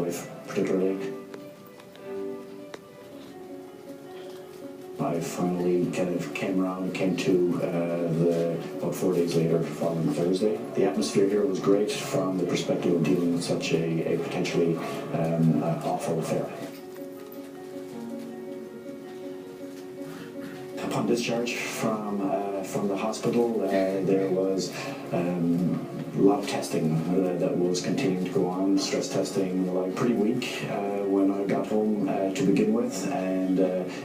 wife particularly. I finally kind of came around and came to about 4 days later, following Thursday. The atmosphere here was great from the perspective of dealing with such a potentially awful affair. Upon discharge from the hospital, there was a lot of testing that was continuing to go on, stress testing, like pretty weak when I got home to begin with, and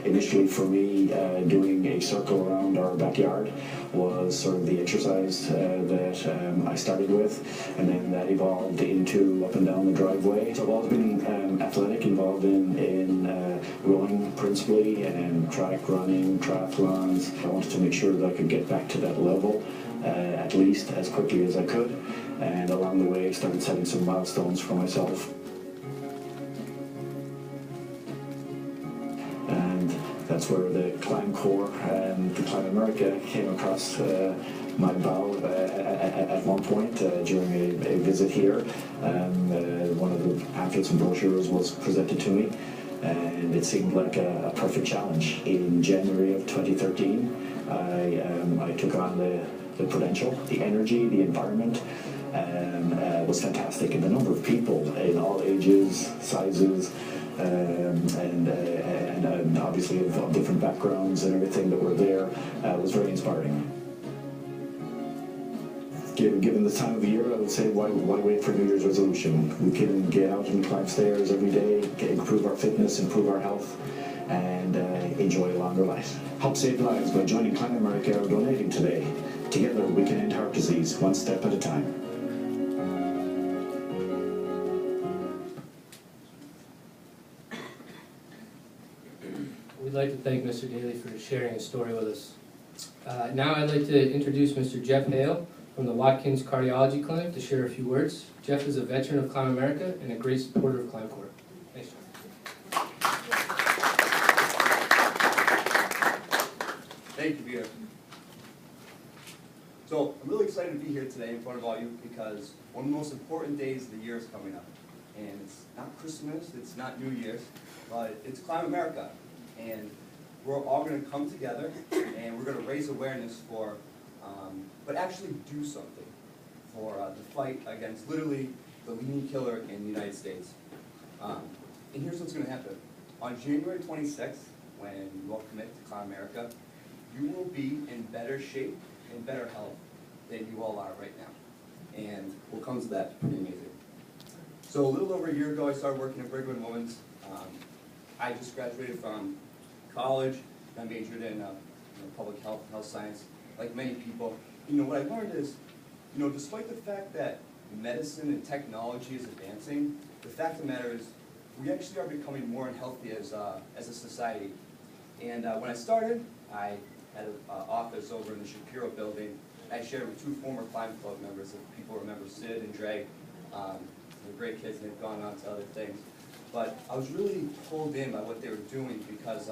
initially for me doing a circle around our backyard was sort of the exercise that I started with, and then that evolved into up and down the driveway. So I've always been athletic, involved in rowing principally, and track running, triathlons. I wanted to make sure that I could get back to that level at least as quickly as I could, and along the way I started setting some milestones for myself. And that's where the Climb Corps and the Climb America came across my bow at one point during a visit here. One of the pamphlets and brochures was presented to me, and it seemed like a perfect challenge. In January of 2013, I took on the credential. The energy, the environment was fantastic, and the number of people in all ages, sizes, and obviously of different backgrounds and everything that were there was very inspiring. Given the time of the year, I would say why wait for New Year's resolution? We can get out and climb stairs every day, improve our fitness, improve our health, and enjoy a longer life. Help save lives by joining Climb America or donating today. Together we can end heart disease one step at a time. We'd like to thank Mr. Daly for sharing his story with us. Now I'd like to introduce Mr. Jeff Hale from the Watkins Cardiology Clinic to share a few words. Jeff is a veteran of Climb America and a great supporter of Climb Corps. Thanks, Jeff. Thank you, Peter. So I'm really excited to be here today in front of all you because one of the most important days of the year is coming up. And it's not Christmas, it's not New Year's, but it's Climb America. And we're all going to come together and we're going to raise awareness for, but actually do something for the fight against literally the leading killer in the United States. And here's what's going to happen. On January 26th, when you all commit to Climb America, you will be in better shape and better health than you all are right now. And what comes with that is pretty amazing. So a little over a year ago, I started working at Brigham and Women's. I just graduated from college. I majored in public health and health science, like many people. What I learned is, despite the fact that medicine and technology is advancing, the fact of the matter is we actually are becoming more unhealthy as a society. And when I started, I had an office over in the Shapiro building. I shared with two former Climb Club members, if people remember Sid and Dre. They're great kids and they've gone on to other things. But I was really pulled in by what they were doing because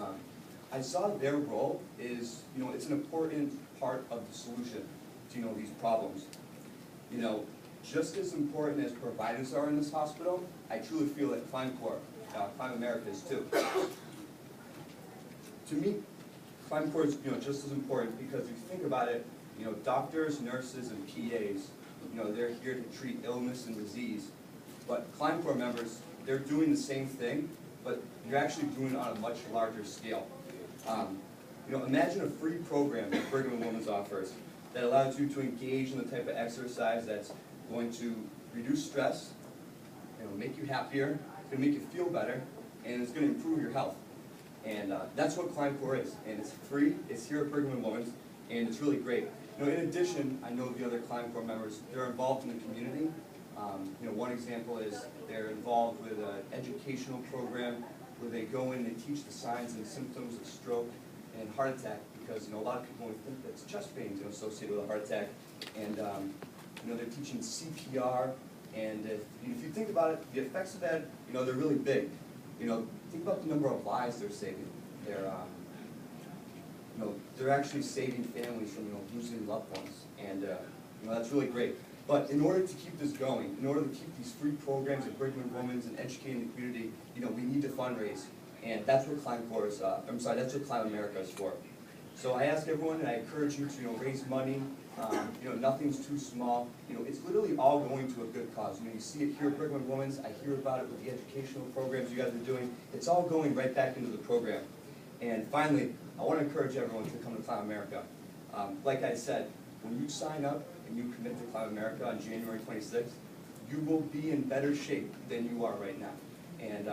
I saw their role is, it's an important part of the solution to, these problems. Just as important as providers are in this hospital, I truly feel that Climb America is too. To me, Climb Corps is, just as important because if you think about it, doctors, nurses, and PAs, they're here to treat illness and disease. But Climb Corps members, they're doing the same thing, but you're actually doing it on a much larger scale. Imagine a free program that Brigham and Women's offers that allows you to engage in the type of exercise that's going to reduce stress, make you happier, it's going to make you feel better, and it's going to improve your health. And that's what Climb Corps is, and it's free, it's here at Brigham and Women's, and it's really great. In addition, I know the other Climb Corps members, they're involved in the community. One example is they're involved with an educational program where they go in and they teach the signs and symptoms of stroke and heart attack because a lot of people only think that chest pain is associated with a heart attack, and they're teaching CPR, and if you think about it, the effects of that, they're really big. Think about the number of lives they're saving. They're actually saving families from losing loved ones, and that's really great. But in order to keep this going, in order to keep these free programs of Brigham and Women's and educating the community, we need to fundraise. And that's what Climb Corps is, that's what Climb America is for. So I ask everyone, and I encourage you to raise money. Nothing's too small. It's literally all going to a good cause. You see it here at Brigham and Women's. I hear about it with the educational programs you guys are doing. It's all going right back into the program. And finally, I want to encourage everyone to come to Climb America. Like I said, when you sign up and you commit to Climb America on January 26th, you will be in better shape than you are right now. And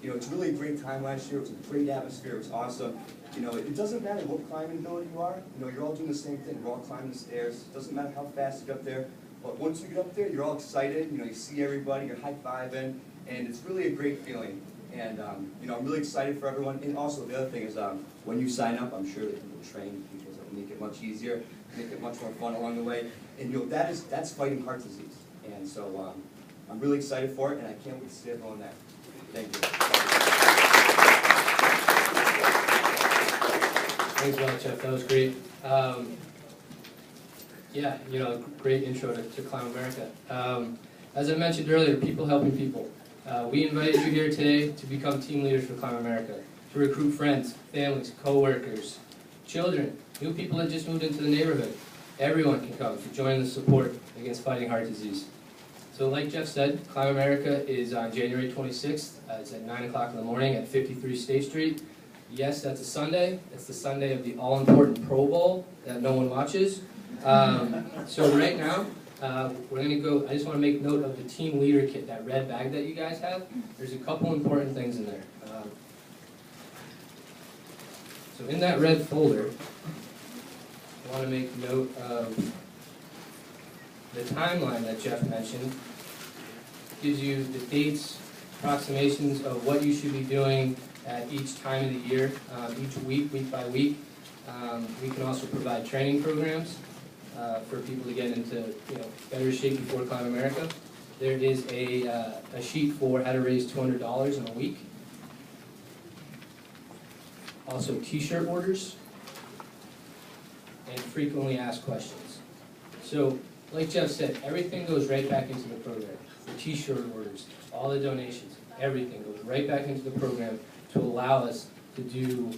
it's really a great time last year. It was a great atmosphere. It was awesome. It doesn't matter what climbing ability you are. You're all doing the same thing. We're all climbing the stairs. It doesn't matter how fast you get up there. But once you get up there, you're all excited. You see everybody. You're high-fiving. And it's really a great feeling. And, I'm really excited for everyone. And also, the other thing is when you sign up, I'm sure that you will train people to make it much easier, make it much more fun along the way. And, that's fighting heart disease. And so I'm really excited for it, and I can't wait to see everyone there. Thank you. Thanks a lot, Jeff. That was great. Yeah, great intro to Climb America. As I mentioned earlier, people helping people. We invited you here today to become team leaders for Climb America, to recruit friends, families, co-workers, children, new people that just moved into the neighborhood. Everyone can come to join the support against fighting heart disease. So like Jeff said, Climb America is on January 26th. It's at 9 o'clock in the morning at 53 State Street. Yes, that's a Sunday. It's the Sunday of the all-important Pro Bowl that no one watches. So right now, we're going to go, I just want to make note of the team leader kit, that red bag that you guys have. There's a couple important things in there. So in that red folder, I want to make note of the timeline that Jeff mentioned. Gives you the dates, approximations of what you should be doing at each time of the year, each week by week. We can also provide training programs for people to get into better shape before Climb America. There is a sheet for how to raise $200 in a week. Also t-shirt orders and frequently asked questions. So like Jeff said, everything goes right back into the program. The t-shirt orders, all the donations, everything goes right back into the program to allow us to do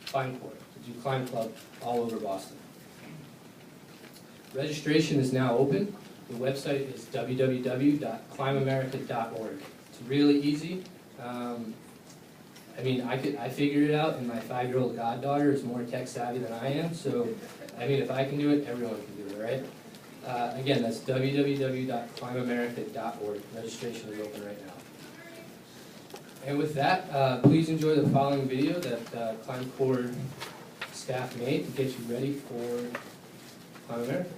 Climb Corps, to do Climb Club all over Boston. Registration is now open. The website is www.climbamerica.org. It's really easy. I figured it out, and my 5-year-old goddaughter is more tech savvy than I am, so if I can do it, everyone can do it, right? Again, that's www.climbamerica.org. Registration is open right now. And with that, please enjoy the following video that Climb Corps staff made to get you ready for Climb America.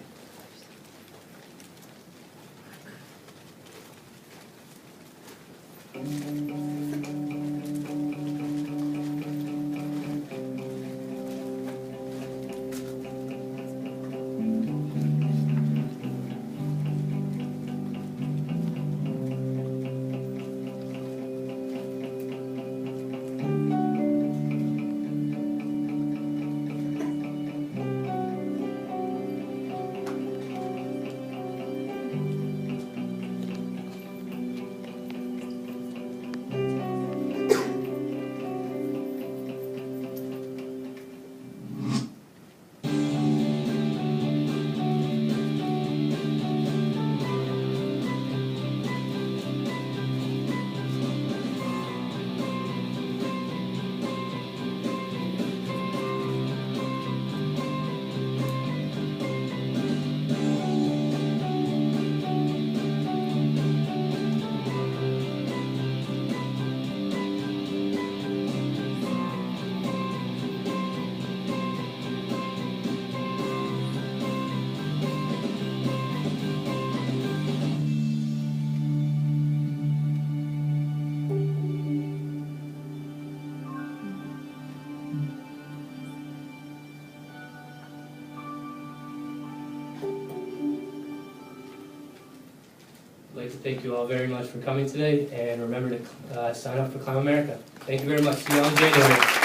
I'd like to thank you all very much for coming today, and remember to sign up for Climb America. Thank you very much. See you on January.